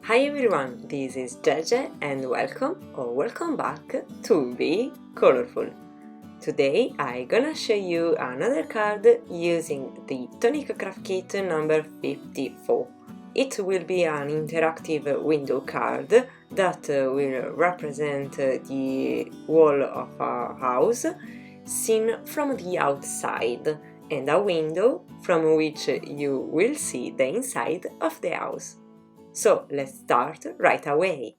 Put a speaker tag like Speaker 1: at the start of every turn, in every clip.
Speaker 1: Hi everyone, this is Jeje and welcome back to Be Colorful. Today I'm gonna show you another card using the Tonic craft kit number 54. It will be an interactive window card that will represent the wall of a house seen from the outside and a window from which you will see the inside of the house. So let's start right away.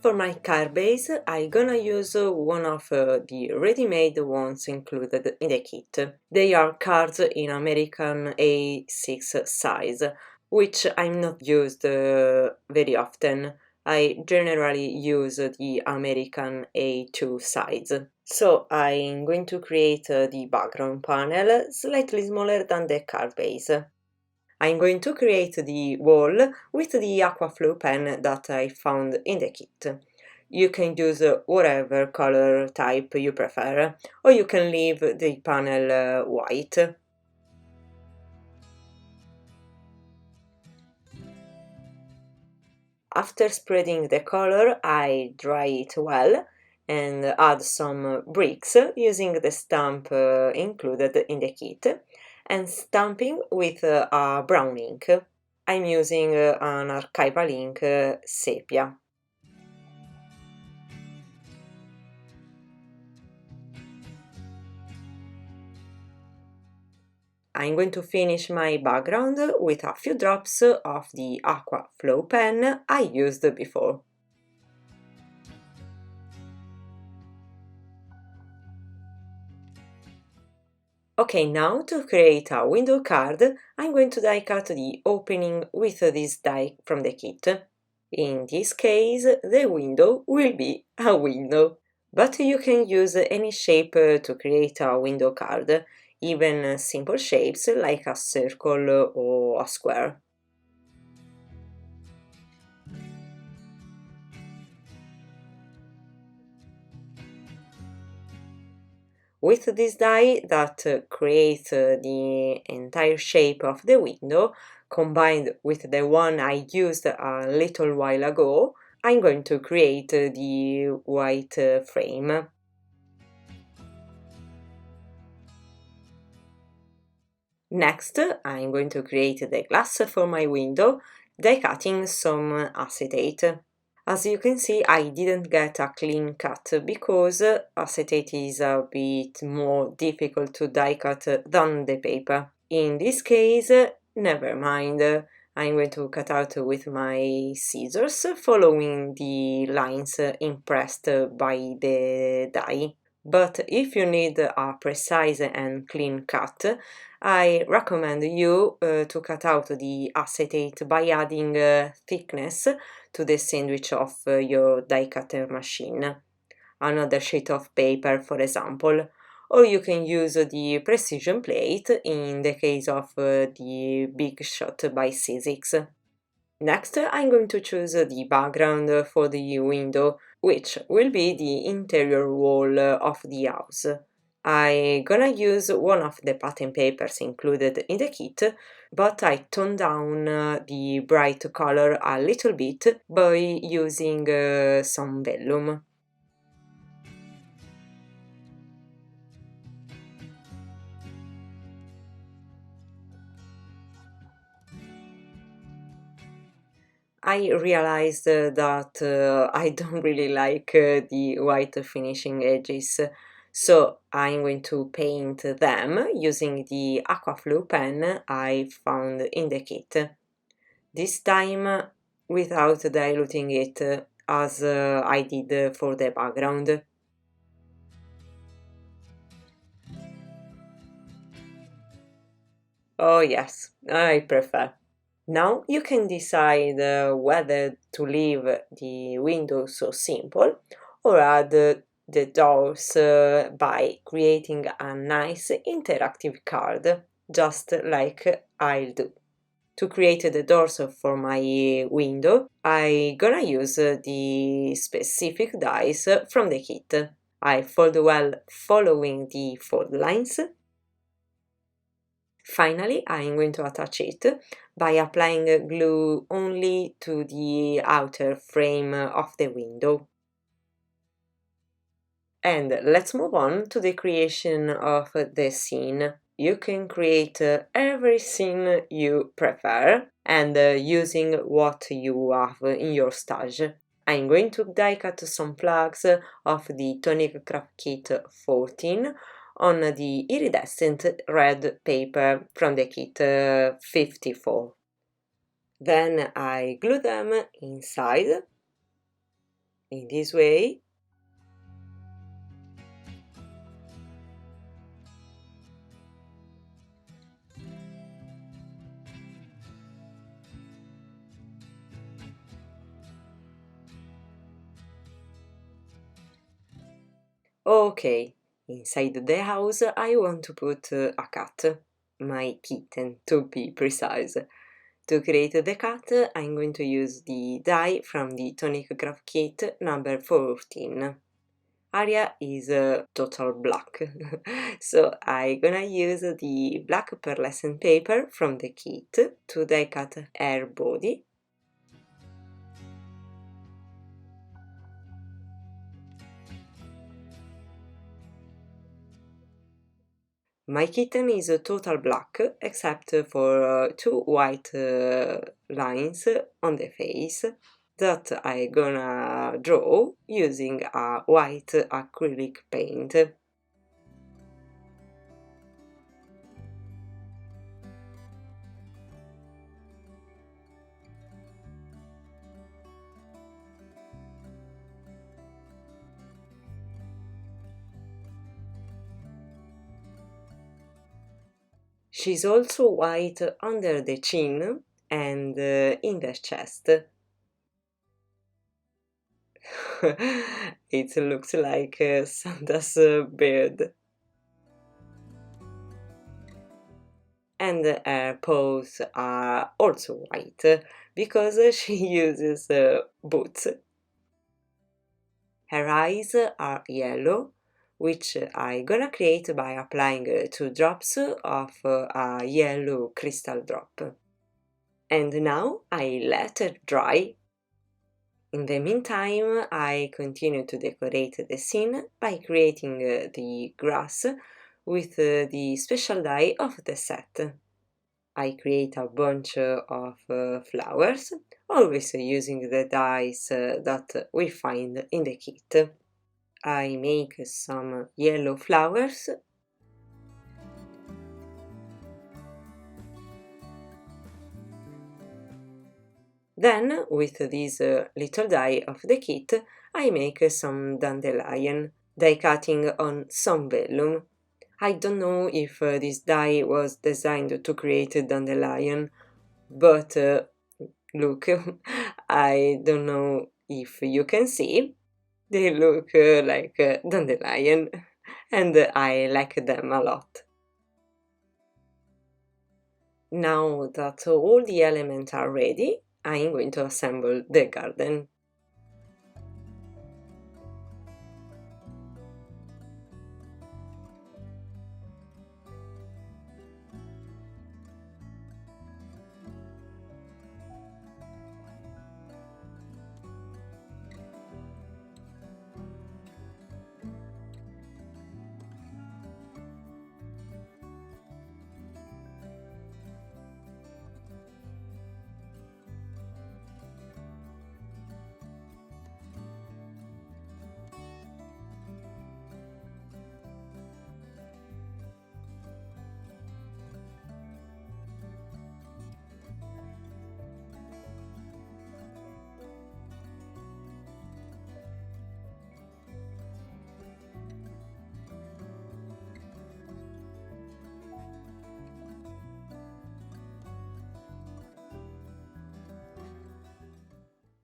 Speaker 1: For my card base, I'm gonna use one of the ready-made ones included in the kit. They are cards in American A6 size, which I'm not used very often. I generally use the American A2 size. So I'm going to create the background panel slightly smaller than the card base. I'm going to create the wall with the Aquaflow pen that I found in the kit. You can use whatever color type you prefer, or you can leave the panel white. After spreading the color, I dry it well and add some bricks using the stamp included in the kit and stamping with a brown ink. I'm using an archival ink sepia. I'm going to finish my background with a few drops of the Aqua Flow pen I used before. Okay, now to create a window card, I'm going to die cut the opening with this die from the kit. In this case, the window will be a window. But you can use any shape to create a window card, even simple shapes like a circle or a square. With this die that creates the entire shape of the window, combined with the one I used a little while ago, I'm going to create the white frame. Next, I'm going to create the glass for my window, die cutting some acetate. As you can see, I didn't get a clean cut because acetate is a bit more difficult to die cut than the paper. In this case, never mind. I'm going to cut out with my scissors following the lines impressed by the die. But if you need a precise and clean cut, I recommend you to cut out the acetate by adding thickness to the sandwich of your die cutter machine, another sheet of paper for example, or you can use the precision plate in the case of the Big Shot by Sizzix. Next, I'm going to choose the background for the window, which will be the interior wall of the house. I'm gonna use one of the pattern papers included in the kit, but I toned down the bright color a little bit by using some vellum. I realized that I don't really like the white finishing edges, so I'm going to paint them using the Aquaflow pen I found in the kit. This time without diluting it as I did for the background. Oh yes, I prefer. Now you can decide whether to leave the window so simple or add the doors by creating a nice interactive card, just like I'll do. To create the doors for my window, I'm gonna use the specific dies from the kit. I fold well following the fold lines. Finally, I'm going to attach it by applying glue only to the outer frame of the window. And let's move on to the creation of the scene. You can create every scene you prefer and using what you have in your stash. I'm going to die cut some plugs of the Tonic Craft Kit 14 on the iridescent red paper from the kit 54. Then I glue them inside in this way. Okay, inside the house I want to put a cat, my kitten to be precise. To create the cat I'm going to use the die from the Tonic Craft Kit number 14. Area is total black, so I'm gonna use the black pearlescent paper from the kit to die cut her body. My kitten is total black except for two white lines on the face that I'm gonna draw using a white acrylic paint. She's also white under the chin and in the chest. It looks like Santa's beard. And her paws are also white because she uses boots. Her eyes are yellow, which I'm gonna create by applying 2 drops of a yellow crystal drop. And now I let her dry. In the meantime, I continue to decorate the scene by creating the grass with the special die of the set. I create a bunch of flowers, always using the dies that we find in the kit. I make some yellow flowers. Then, with this little die of the kit, I make some dandelion, die cutting on some vellum. I don't know if this die was designed to create a dandelion, but look, I don't know if you can see, they look like dandelion, and I like them a lot. Now that all the elements are ready, I'm going to assemble the garden.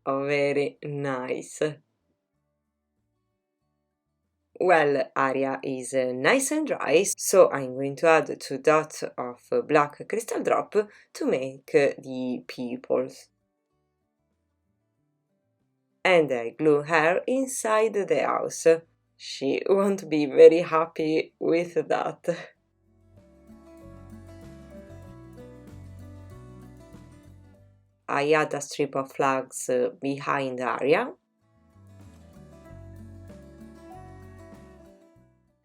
Speaker 1: Oh, very nice. Well, area is nice and dry, so I'm going to add 2 dots of black crystal drop to make the pupils. And I glue her inside the house. She won't be very happy with that. I add a strip of flags behind the area,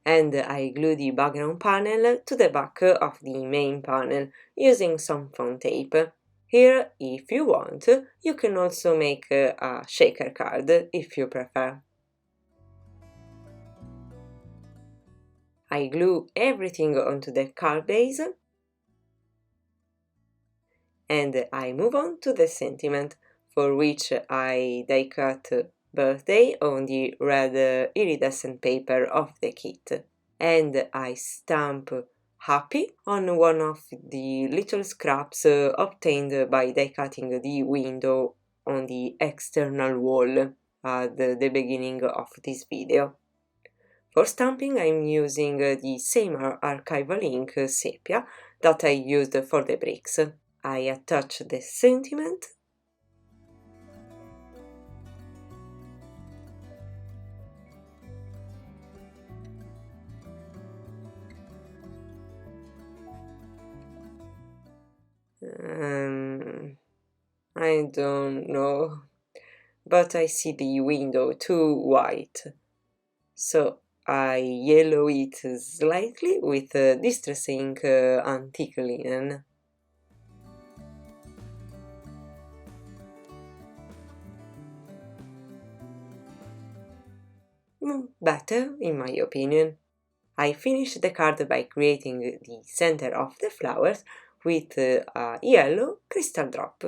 Speaker 1: and I glue the background panel to the back of the main panel using some foam tape. Here, if you want, you can also make a shaker card if you prefer. I glue everything onto the card base, and I move on to the sentiment, for which I die cut birthday on the red iridescent paper of the kit, and I stamp happy on one of the little scraps obtained by die cutting the window on the external wall at the beginning of this video. For stamping, I'm using the same archival ink sepia that I used for the bricks. I attach the sentiment I don't know, but I see the window too white, so I yellow it slightly with Distress Ink Antique Linen. Better, in my opinion. I finished the card by creating the center of the flowers with a yellow crystal drop.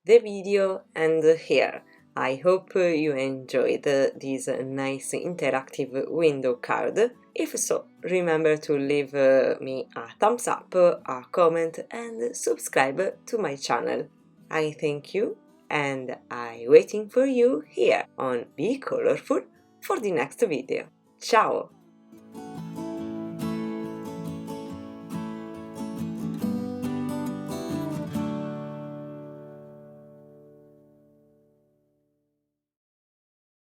Speaker 1: The video ends here. I hope you enjoyed this nice interactive window card. If so, remember to leave me a thumbs up, a comment and subscribe to my channel. I thank you and I'm waiting for you here on Be Colorful for the next video. Ciao!